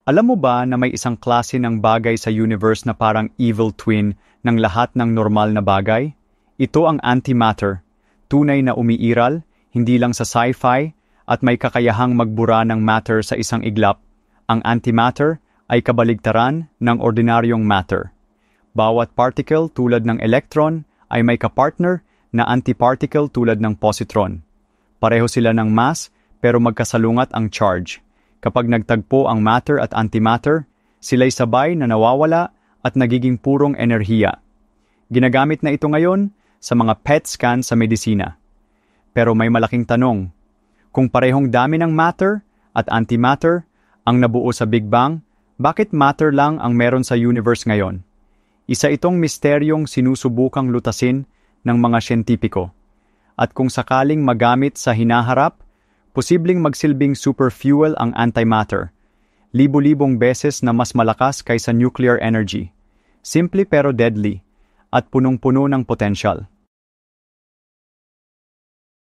Alam mo ba na may isang klase ng bagay sa universe na parang evil twin ng lahat ng normal na bagay? Ito ang antimatter, tunay na umiiral, hindi lang sa sci-fi, at may kakayahang magbura ng matter sa isang iglap. Ang antimatter ay kabaligtaran ng ordinaryong matter. Bawat particle tulad ng electron ay may kapartner na antiparticle tulad ng positron. Pareho sila ng mass pero magkasalungat ang charge. Kapag nagtagpo ang matter at antimatter, sila'y sabay na nawawala at nagiging purong enerhiya. Ginagamit na ito ngayon sa mga PET scan sa medisina. Pero may malaking tanong. Kung parehong dami ng matter at antimatter ang nabuo sa Big Bang, bakit matter lang ang meron sa universe ngayon? Isa itong misteryong sinusubukang lutasin ng mga siyentipiko. At kung sakaling magamit sa hinaharap, posibleng magsilbing superfuel ang antimatter, libo-libong beses na mas malakas kaysa nuclear energy. Simple pero deadly, at punong-puno ng potential.